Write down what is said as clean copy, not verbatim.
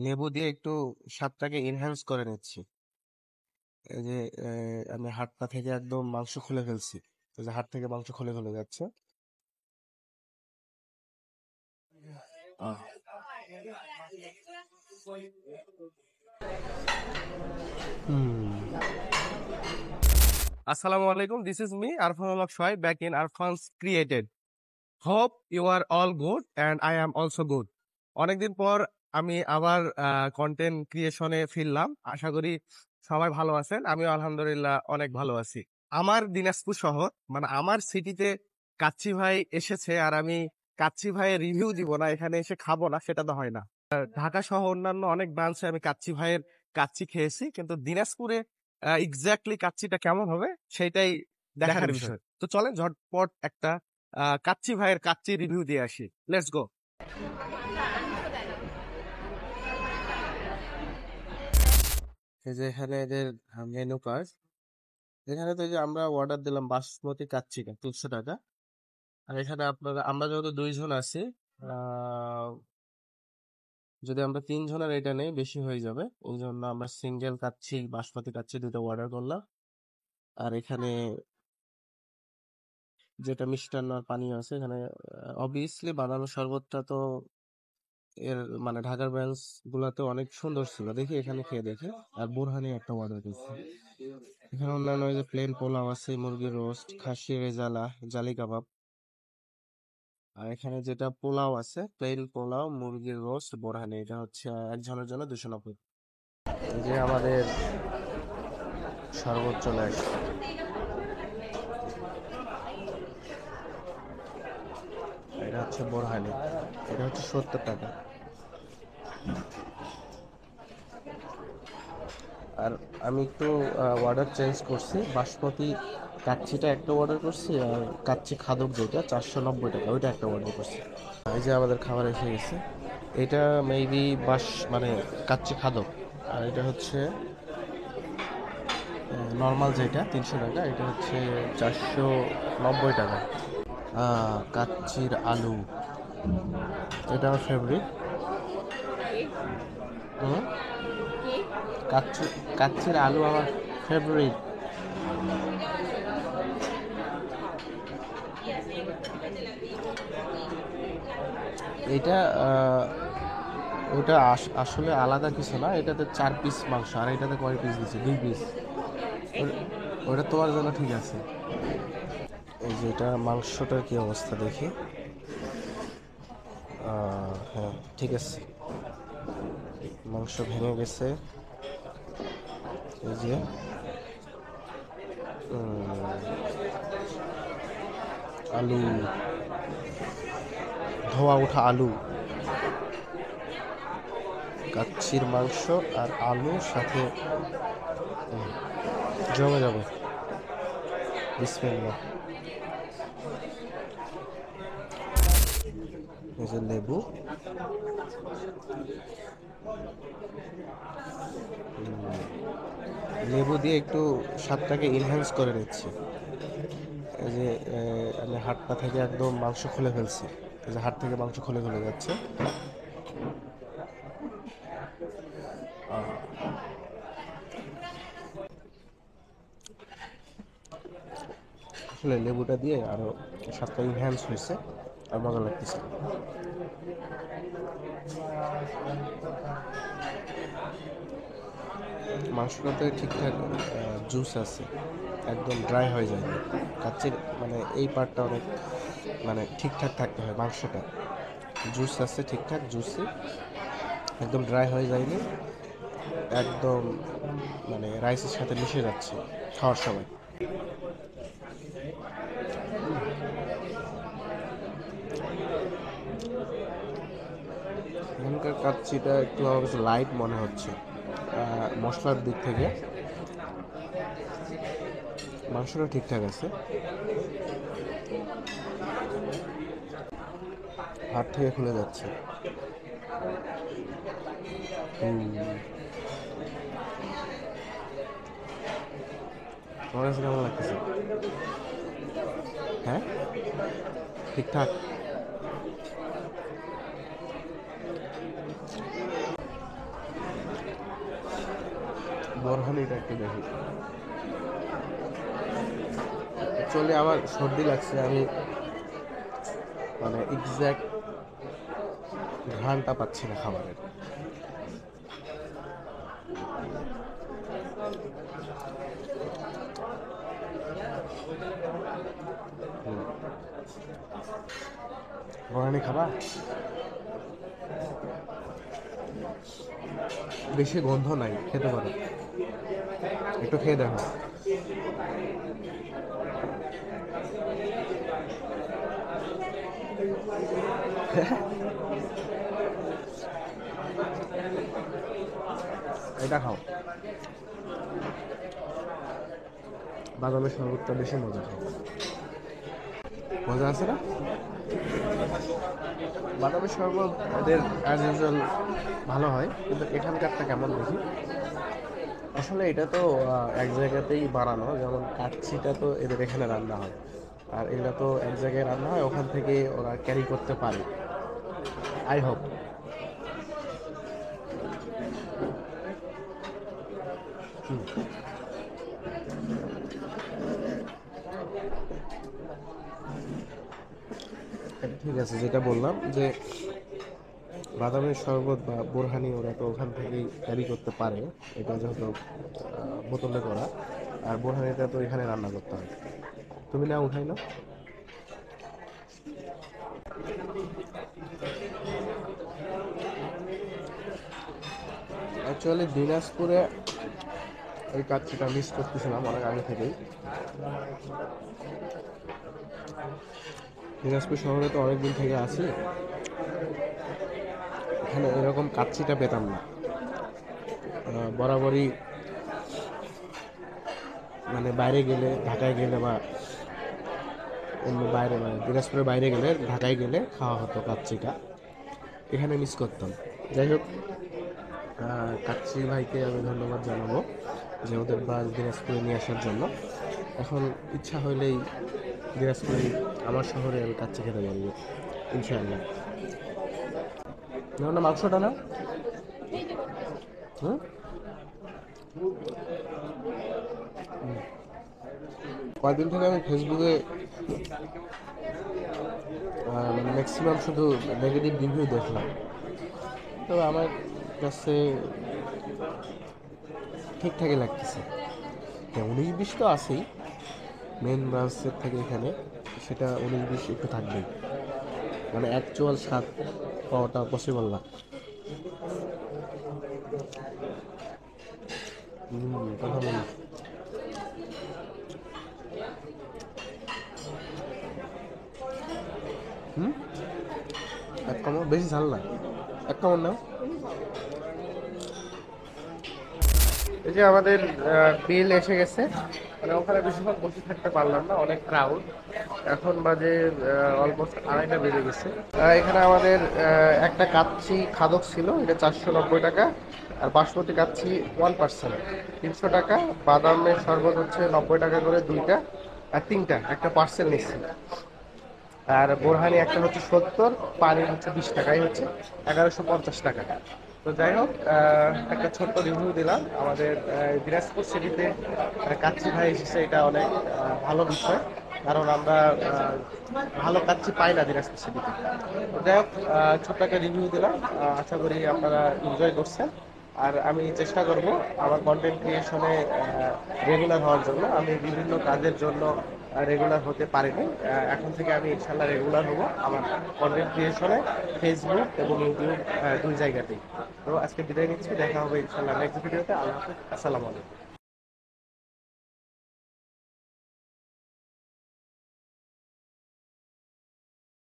লেবু দিয়ে একটু স্বাদটাকে এনহ্যান্স করে নিচ্ছি। এই যে আমি হাড়টা থেকে একদম মাংস খুলে ফেলছি। এই যে হাড় থেকে মাংস খুলে খুলে যাচ্ছে। আহ, আসসালামু আলাইকুম, this is me Arfan Haque Sohaib back in Arfan's created. Hope you are all good and I am also good. অনেকদিন পর আমি আবার কন্টেন্ট ক্রিয়েশনে ফিরলাম। আশা করি সবাই ভালো আছেন, আমিও আলহামদুলিল্লাহ অনেক ভালো আছি। আমার দিনাজপুর শহর, মানে আমার সিটিতে কাচ্চি ভাই এসেছে, আর আমি কাচ্চি ভাইয়ের রিভিউ দিব না, এখানে এসে খাবো না, সেটা তো হয় না। ঢাকা সহ অন্যান্য অনেক ব্রাঞ্চে আমি কাচ্চি ভাইয়ের কাচ্চি খেয়েছি, কিন্তু দিনাজপুরে এক্স্যাক্টলি কাচ্চিটা কেমন হবে সেটাই দেখার বিষয়। তো চলেন ঝটপট একটা কাচ্চি ভাইয়ের কাচ্চি রিভিউ দিয়ে আসি। Let's go. এই যে এখানে এদের মেনু কার্ড। এখানে তো এই যে আমরা অর্ডার দিলাম বাসমতি কাচ্চি 300 টাকা। আর এখানে আমরা যেহেতু 2 জন আছি, যদি আমরা 3 জনের এটা নেই বেশি হয়ে যাবে, এই জন্য আমরা সিঙ্গেল কাচ্চি বাসমতি কাচ্চি 2টা অর্ডার করলাম। আর এখানে যেটা মিষ্টান্ন আর পানীয় আছে, এখানে অবভিয়াসলি বানানো শরবতটা তো এর মানে ঢাকার ব্রাঞ্চ গুলাতে অনেক সুন্দর ছিল, দেখি এখানে খেয়ে দেখি। আর বোরহানি একটা অর্ডার দিচ্ছি। এখানে অন্যান্য ওই যে প্লেন পোলাও আছে, মুরগির রোস্ট, খাসি রেজালা, জালি কাবাব। আর এখানে যেটা পোলাও আছে, প্লেন পোলাও, মুরগির রোস্ট, বোরহানি, এটা হচ্ছে একজনের জন্য 290। এই যে আমাদের শরবত চলে আসছে। এটা হচ্ছে বোরহানি, এটা হচ্ছে 70 টাকা। আর আমি একটু অর্ডার চেঞ্জ করছি, বাসমতি কাচ্চিটা একটা অর্ডার করছি, আর কাচ্চি খাদক যেটা 490 টাকা, ওইটা একটা অর্ডার করছি। এই যে আমাদের খাবার এসে গেছে। এটা মেবি মানে কাচ্চি খাদক। আর এটা হচ্ছে নর্মাল যেটা 300 টাকা, এটা হচ্ছে 490 টাকা। কাচ্চির আলু, এটা আমার ফেভারিট। কাচ্চির আলু আমার ফেভারিট। এটা ওটা আসলে আলাদা কিছু না, এটাতে 4 পিস মাংস, আর এটাতে কয় পিস দিচ্ছে? 2 পিস। ওটা তোমার জন্য ঠিক আছে। এই যে এটা মাংসটার কি অবস্থা দেখি। হ্যাঁ, ঠিক আছে, মাংস ভেঙে গেছে। এই যে আলু, ধোয়া ওঠা আলু, কাচ্চির মাংস আর আলুর সাথে জমে যাবে। বিসমিল্লাহ। এই যে লেবু, লেবু দিয়ে একটু স্বাদটাকে এনহ্যান্স করে নিচ্ছি। এই যে আমি হাড়টা থেকে একদম মাংস খুলে ফেলছি। এই যে হাড় থেকে মাংস খুলে খুলে যাচ্ছে। আসলে লেবুটা দিয়ে আরো স্বাদটা এনহ্যান্স হয়েছে, আর মজা লাগতেছে। মাংসটাতে ঠিকঠাক জুস আছে, একদম ড্রাই হয়ে যায় না। কাচ্চির মানে এই পার্টটা অনেক মানে ঠিকঠাক থাকতে হয়, মাংসটা জুস আছে ঠিকঠাক, জুসি, একদম ড্রাই হয়ে যায়নি, একদম মানে রাইসের সাথে মিশে যাচ্ছে খাওয়ার সময়। এখানকার কাচ্চিটা একটু আমার কাছে লাইট মনে হচ্ছে মশলার দিক থেকে। মাংসটা ঠিকঠাক আছে, হাত থেকে খুলে যাচ্ছে। তোমার কাছে কেমন লাগতেছে? হ্যাঁ, ঠিকঠাক। বোরহানিটা একটু দেখি। অ্যাকচুয়ালি আমার সর্দি লাগছে, আমি মানে এক্সাক্ট ঘ্রাণটা পাচ্ছি না খাবারের। বোরহানি খাবা? বেশি গন্ধ নাই, খেতে পারো, একটু খেয়ে দেখো। এটা খাও, বাদামের শরবতটা বেশি মজা খাও। মজা আছে না? বাদামের শরবত এদের অ্যাজ ইউজুয়াল ভালো হয়, কিন্তু এখানকারটা কেমন দেখি। আসলে এটা তো এক জায়গাতেই বানানো, যেমন কাচ্চিটা তো এদের এখানে রান্না হয়, আর এটা তো এক জায়গায় রান্না হয়, ওখান থেকে ওরা ক্যারি করতে পারে, আই হোপ। ঠিক আছে, যেটা বললাম যে বাদামের শরবত বা বোরহানি ওরা তো ওখান থেকেই ক্যারি করতে পারে, এটা যেহেতু বোতলে করা, আর বোরহানিটা তো এখানে রান্না করতে হয়। তুমি না উঠাই না? অ্যাকচুয়ালি দিনাজপুরে এই কাচ্চিটা মিস করতেছিলাম অনেক আগে থেকেই। দিনাজপুর শহরে তো অনেকদিন থেকে আছি, এখানে এরকম কাচ্চিটা পেতাম না। বরাবরই মানে বাইরে গেলে, ঢাকায় গেলে বা অন্য বাইরে, মানে দিনাজপুরের বাইরে গেলে, ঢাকায় গেলে খাওয়া হতো কাচ্চিটা, এখানে মিস করতাম। যাই হোক, কাচ্চি ভাইকে আমি ধন্যবাদ জানাবো যে ওদের বাস দিনাজপুরে নিয়ে আসার জন্য। এখন ইচ্ছা হইলেই দিনাজপুরে, আমার শহরে আমি কাচ্চি খেতে পারবো ইনশাআল্লাহ। না, মাংসটা না। হুম, কয়েকদিন থেকে আমি ফেসবুকে মানে ম্যাক্সিমাম শুধু নেগেটিভ রিভিউ দেখলাম, তবে আমার কাছে ঠিকঠাকই লাগতেছে। হ্যাঁ, 19-20 তো আছেই, মেন ব্রাঞ্চের থেকে এখানে সেটা 19-20 একটু থাকবেই, মানে অ্যাকচুয়াল স্বাদ পাওয়াটা পসিবল না। কথা বলি। হুম, এক কামড় বেশি ঝাল না, এক কামড় নাও। এই যে আমাদের বিল এসে গেছে, মানে ওখানে বেশিক্ষণ বসে থাকতে পারলাম না, অনেক ক্রাউড। এখন বাজে অলমোস্ট 2:30 বেজে গেছে। এখানে আমাদের একটা কাচ্চি খাদক ছিল, এটা 490 টাকা, আর বাসমতি কাচ্চি 1% 300 টাকা, বাদামের শরবত হচ্ছে 90 টাকা করে দুইটা, আর তিনটা, একটা পার্সেল নিচ্ছি। আর বোরহানি একটা হচ্ছে 70, পানি হচ্ছে 20 টাকাই হচ্ছে 1150 টাকা। তো যাই হোক, একটা ছোট্ট রিভিউ দিলাম। আমাদের দিনাজপুর সিটিতে কাচ্চি ভাই এসেছে, এটা অনেক ভালো বিষয়, কারণ আমরা ভালো কাচ্চি পাই না দিনাজপুর সিটিতে। তো যাই হোক, ছোট্ট একটা রিভিউ দিলাম, আশা করি আপনারা এনজয় করছেন। আর আমি চেষ্টা করব আমার কন্টেন্ট ক্রিয়েশনে রেগুলার হওয়ার জন্য। আমি বিভিন্ন কাজের জন্য রেগুলার হতে পারিনি, এখন থেকে আমি ইনশাল্লাহ রেগুলার হব আমার কন্টেন্ট ক্রিয়েশনে, ফেসবুক এবং ইউটিউব দুই জায়গাতেই। তো আজকে বিদায় নিচ্ছি, দেখা হবে ইনশাল্লাহ নেক্সট ভিডিওতে। আল্লাহ হাফেজ, আসসালামু আলাইকুম।